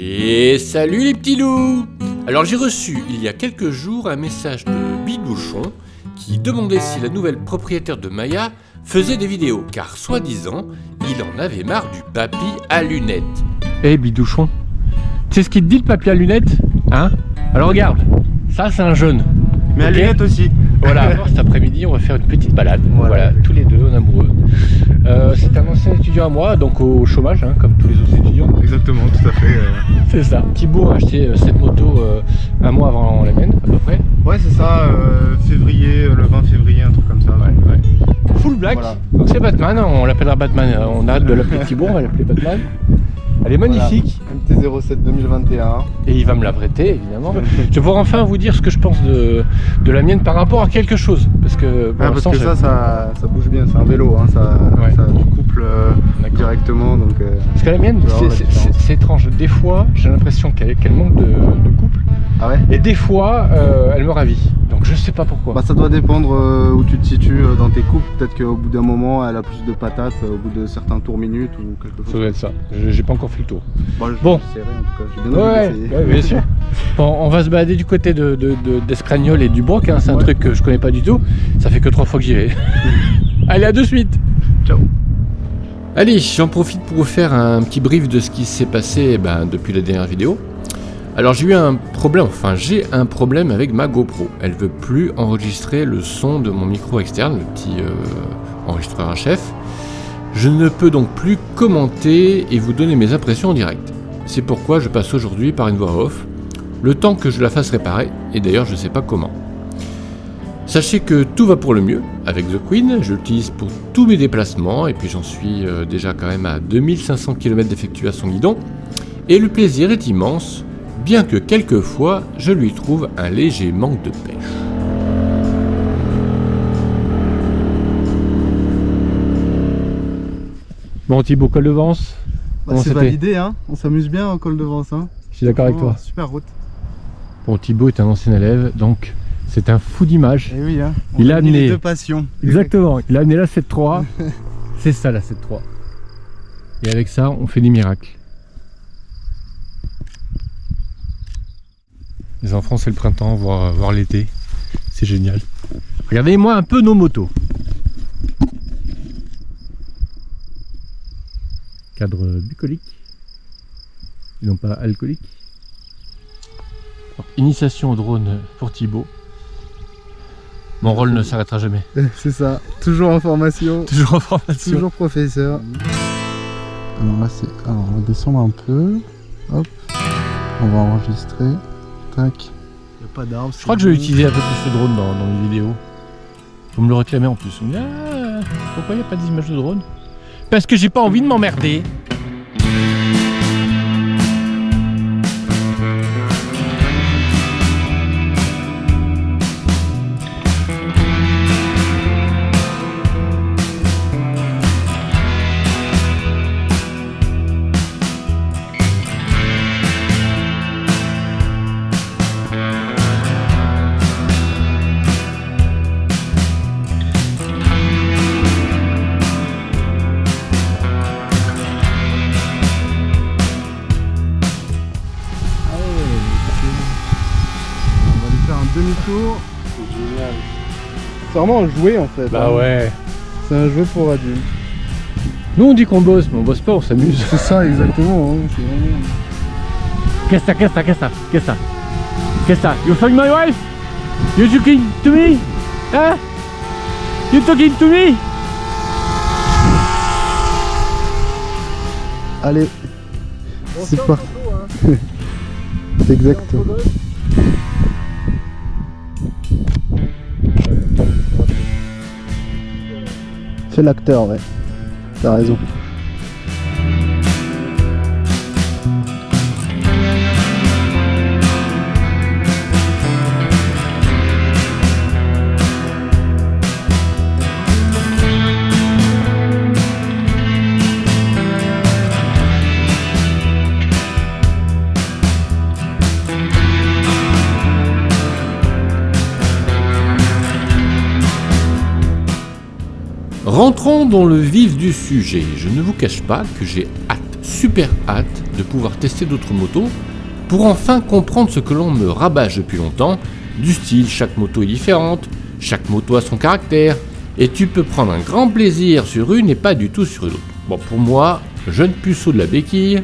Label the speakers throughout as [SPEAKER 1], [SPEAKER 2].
[SPEAKER 1] Et salut les petits loups! Alors j'ai reçu il y a quelques jours un message de Bidouchon qui demandait si la nouvelle propriétaire de Maya faisait des vidéos, car soi-disant, il en avait marre du papy à lunettes.
[SPEAKER 2] Bidouchon, tu sais ce qu'il te dit le papy à lunettes? Hein? Alors regarde, ça c'est un jeune.
[SPEAKER 3] Mais à lunettes aussi.
[SPEAKER 2] Voilà, alors cet après-midi on va faire une petite balade, voilà tous les deux en amoureux. C'est un ancien étudiant à moi, donc au chômage, hein, comme tous les autres étudiants.
[SPEAKER 3] Exactement, tout à fait.
[SPEAKER 2] C'est ça. Thibaut a acheté cette moto un mois avant la mienne, à peu près.
[SPEAKER 3] Ouais, c'est ça, février, le 20 février, un truc comme ça.
[SPEAKER 2] Ouais. Full black,
[SPEAKER 3] Voilà.
[SPEAKER 2] Donc c'est Batman, on l'appellera Batman, on arrête de l'appeler Thibaut, on va l'appeler Batman. Elle est magnifique.
[SPEAKER 3] Voilà. MT-07 2021.
[SPEAKER 2] Et il va me la prêter, évidemment. Je vais pouvoir enfin vous dire ce que je pense de la mienne par rapport à quelque chose. Parce que,
[SPEAKER 3] Parce que ça bouge bien, c'est un vélo, hein, ça tu couples directement. Donc,
[SPEAKER 2] parce que la mienne, c'est étrange. Des fois, j'ai l'impression qu'elle manque de couple.
[SPEAKER 3] Ah ouais?
[SPEAKER 2] Et des fois, elle me ravit. Donc je sais pas pourquoi.
[SPEAKER 3] Bah, ça doit dépendre où tu te situes dans tes couples. Peut-être qu'au bout d'un moment, elle a plus de patates, au bout de certains tours minutes ou quelque chose.
[SPEAKER 2] Ça doit être ça. J'ai pas encore fait le tour.
[SPEAKER 3] Bon. J'essaierai, en tout cas. J'ai bien envie d'essayer.
[SPEAKER 2] Ouais, bien sûr. Bon, on va se balader du côté d'Escragnol et du Broc, hein. C'est un truc que je connais pas du tout. Ça fait que 3 fois que j'y vais. Allez, à de suite.
[SPEAKER 3] Ciao.
[SPEAKER 1] Allez, j'en profite pour vous faire un petit brief de ce qui s'est passé depuis la dernière vidéo. Alors j'ai un problème avec ma GoPro. Elle veut plus enregistrer le son de mon micro externe, le petit enregistreur à chef. Je ne peux donc plus commenter et vous donner mes impressions en direct. C'est pourquoi je passe aujourd'hui par une voix off, le temps que je la fasse réparer, et d'ailleurs je ne sais pas comment. Sachez que tout va pour le mieux avec The Queen, je l'utilise pour tous mes déplacements, et puis j'en suis déjà quand même à 2500 km d'effectuer à son guidon, et le plaisir est immense, bien que quelquefois je lui trouve un léger manque de pêche.
[SPEAKER 2] Bon Thibaut, col de Vence.
[SPEAKER 3] C'est validé, hein. On s'amuse bien en col de Vence. Hein.
[SPEAKER 2] Je suis d'accord avec toi.
[SPEAKER 3] Super route.
[SPEAKER 2] Bon, Thibaut est un ancien élève, donc c'est un fou d'image.
[SPEAKER 3] Et oui, hein.
[SPEAKER 2] Il a amené
[SPEAKER 3] les deux passions.
[SPEAKER 2] Exactement, il a amené la 7.3. C'est ça la 7.3. Et avec ça, on fait des miracles. Les enfants, c'est le printemps, voire l'été. C'est génial. Regardez-moi un peu nos motos. Cadre bucolique et non pas alcoolique. Alors, initiation au drone pour Thibaut. Mon rôle ne s'arrêtera jamais.
[SPEAKER 3] C'est ça, toujours en formation.
[SPEAKER 2] Toujours en formation.
[SPEAKER 3] Toujours professeur. Alors là on va descendre un peu. Hop. On va enregistrer. Tac. Il n'y a pas d'arbre.
[SPEAKER 2] Je crois que je vais utiliser un peu plus le drone dans mes vidéos. Vous me le réclamez en plus. Vous me dites, pourquoi il n'y a pas d'image de drone? Parce que j'ai pas envie de m'emmerder.
[SPEAKER 3] Demi-tour, c'est génial. C'est vraiment un jouet en fait.
[SPEAKER 2] Bah ouais.
[SPEAKER 3] C'est un jouet pour adultes.
[SPEAKER 2] Nous on dit qu'on bosse, mais on bosse pas, on s'amuse.
[SPEAKER 3] C'est ça exactement. Hein. C'est vraiment...
[SPEAKER 2] Qu'est-ce que You find my wife? You talking to me? Hein? You talking to me?
[SPEAKER 3] Allez. C'est parti. C'est exactement. Fais l'acteur, ouais. T'as raison.
[SPEAKER 1] Rentrons dans le vif du sujet. Je ne vous cache pas que j'ai hâte, super hâte, de pouvoir tester d'autres motos pour enfin comprendre ce que l'on me rabâche depuis longtemps, du style chaque moto est différente, chaque moto a son caractère, et tu peux prendre un grand plaisir sur une et pas du tout sur une autre. Bon, pour moi, jeune puceau de la béquille,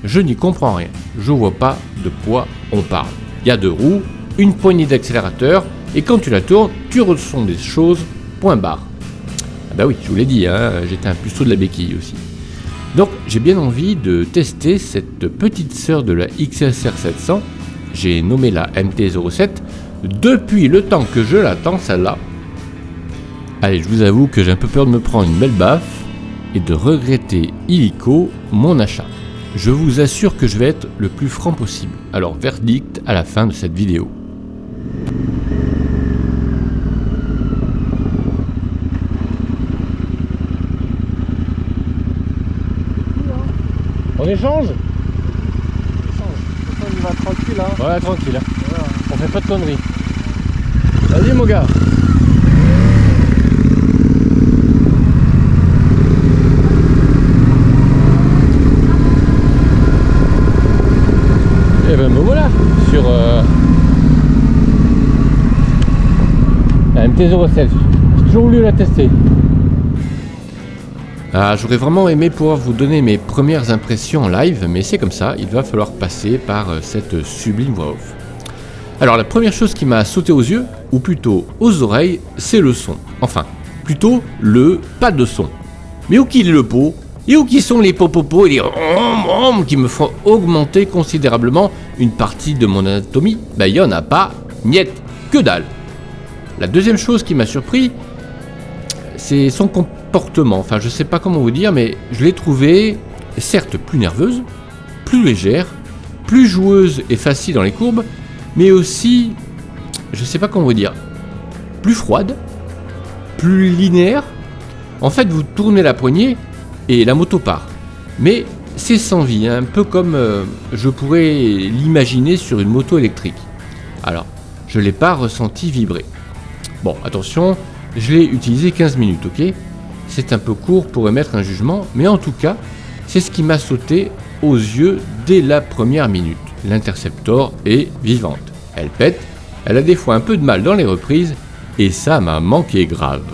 [SPEAKER 1] je n'y comprends rien. Je vois pas de quoi on parle. Il y a 2 roues, une poignée d'accélérateur, et quand tu la tournes, tu ressens des choses, point barre. Ah bah oui, je vous l'ai dit, hein, j'étais un puceau de la béquille aussi. Donc j'ai bien envie de tester cette petite sœur de la XSR 700, j'ai nommé la MT-07, depuis le temps que je l'attends celle-là. Allez, je vous avoue que j'ai un peu peur de me prendre une belle baffe et de regretter illico mon achat. Je vous assure que je vais être le plus franc possible. Alors verdict à la fin de cette vidéo. On échange ?
[SPEAKER 3] On y va tranquille, hein.
[SPEAKER 1] Ouais, tranquille.
[SPEAKER 3] Voilà.
[SPEAKER 1] On fait pas de conneries. Vas-y mon gars. Et ben me voilà sur la MT-07. J'ai toujours voulu la tester. Ah, j'aurais vraiment aimé pouvoir vous donner mes premières impressions en live, mais c'est comme ça, il va falloir passer par cette sublime voix off. Alors la première chose qui m'a sauté aux yeux, ou plutôt aux oreilles, c'est le son. Enfin, plutôt le pas de son. Mais où qu'il est le pot, et où qui sont les popopos et les qui me font augmenter considérablement une partie de mon anatomie? Ben y en a pas, niet, que dalle. La deuxième chose qui m'a surpris, c'est son comportement. Enfin, je sais pas comment vous dire, mais je l'ai trouvée, certes plus nerveuse, plus légère, plus joueuse et facile dans les courbes, mais aussi, je sais pas comment vous dire, plus froide, plus linéaire. En fait, vous tournez la poignée et la moto part. Mais c'est sans vie, un peu comme je pourrais l'imaginer sur une moto électrique. Alors, je l'ai pas ressenti vibrer. Bon, attention, je l'ai utilisé 15 minutes, ok ? C'est un peu court pour émettre un jugement, mais en tout cas, c'est ce qui m'a sauté aux yeux dès la première minute. L'Interceptor est vivante. Elle pète, elle a des fois un peu de mal dans les reprises, et ça m'a manqué grave.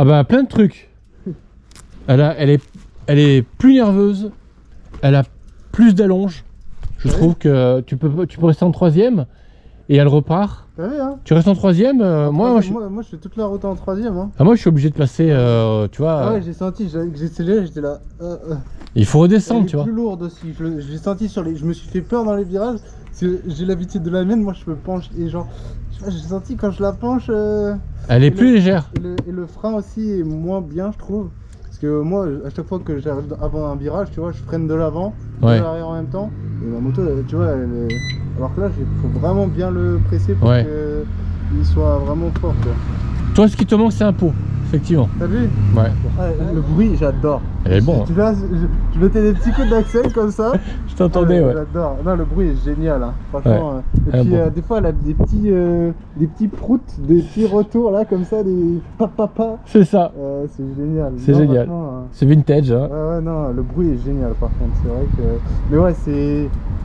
[SPEAKER 1] Ah bah plein de trucs. Elle est plus nerveuse, elle a plus d'allonge. Je trouve que tu peux rester en troisième et elle repart.
[SPEAKER 3] T'as vu, hein?
[SPEAKER 1] Tu restes en troisième, moi
[SPEAKER 3] je fais toute la route en troisième, hein.
[SPEAKER 1] moi je suis obligé de passer, tu vois.
[SPEAKER 3] Ah ouais, j'ai senti, j'ai accéléré, j'étais là.
[SPEAKER 1] Il faut redescendre, tu vois.
[SPEAKER 3] Elle est plus lourde aussi. J'ai senti je me suis fait peur dans les virages. Parce que j'ai l'habitude de la mienne, moi je me penche et genre, j'ai senti quand je la penche.
[SPEAKER 1] Elle est plus légère.
[SPEAKER 3] Et le frein aussi est moins bien, je trouve. Parce que moi, à chaque fois que j'arrive avant un virage, tu vois, je freine de l'avant, de l'arrière en même temps. Et ma moto, tu vois, alors que là, il faut vraiment bien le presser pour qu'il soit vraiment fort, quoi.
[SPEAKER 1] Toi, ce qui te manque, c'est un pot, effectivement.
[SPEAKER 3] T'as vu?
[SPEAKER 1] Ouais.
[SPEAKER 3] Le bruit, j'adore.
[SPEAKER 1] Elle est bon.
[SPEAKER 3] Tu vois, je mettais des petits coups d'accel comme ça.
[SPEAKER 1] Je t'entendais, ouais.
[SPEAKER 3] J'adore. Non, le bruit est génial, hein. Franchement.
[SPEAKER 1] Ouais.
[SPEAKER 3] Et puis,
[SPEAKER 1] bon.
[SPEAKER 3] des fois, elle a des petits proutes, des petits retours là, comme ça, des papa.
[SPEAKER 1] C'est ça.
[SPEAKER 3] C'est génial.
[SPEAKER 1] C'est génial. C'est vintage, hein.
[SPEAKER 3] Ouais, non, le bruit est génial par contre. C'est vrai que. Mais ouais,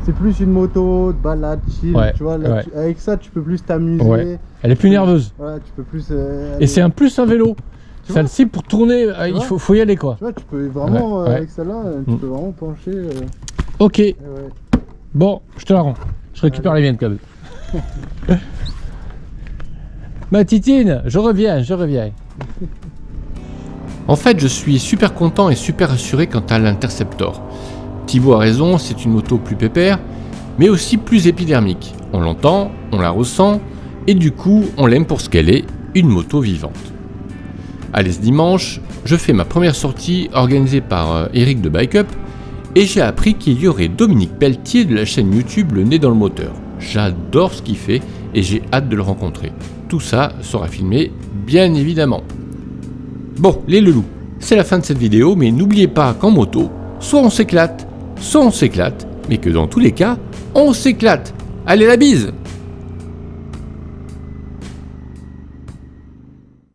[SPEAKER 3] c'est plus une moto de balade, chill. Tu vois, là, avec ça, tu peux plus t'amuser.
[SPEAKER 1] Ouais. Elle est plus nerveuse.
[SPEAKER 3] Ouais, tu peux plus.
[SPEAKER 1] Et c'est un plus un vélo. Celle-ci, pour tourner, il faut y aller, quoi.
[SPEAKER 3] Tu vois, tu peux vraiment, avec celle-là, tu peux vraiment pencher.
[SPEAKER 1] Ok. Bon, je te la rends. Je récupère les miennes, quand même. Ma titine, je reviens. En fait, je suis super content et super rassuré quant à l'Interceptor. Thibaut a raison, c'est une moto plus pépère, mais aussi plus épidermique. On l'entend, on la ressent, et du coup, on l'aime pour ce qu'elle est, une moto vivante. Allez, ce dimanche, je fais ma première sortie organisée par Eric de Bike Up, et j'ai appris qu'il y aurait Dominique Pelletier de la chaîne YouTube Le Nez dans le Moteur. J'adore ce qu'il fait, et j'ai hâte de le rencontrer. Tout ça sera filmé, bien évidemment. Bon, les loulous, c'est la fin de cette vidéo, mais n'oubliez pas qu'en moto, soit on s'éclate, mais que dans tous les cas, on s'éclate. Allez, la bise!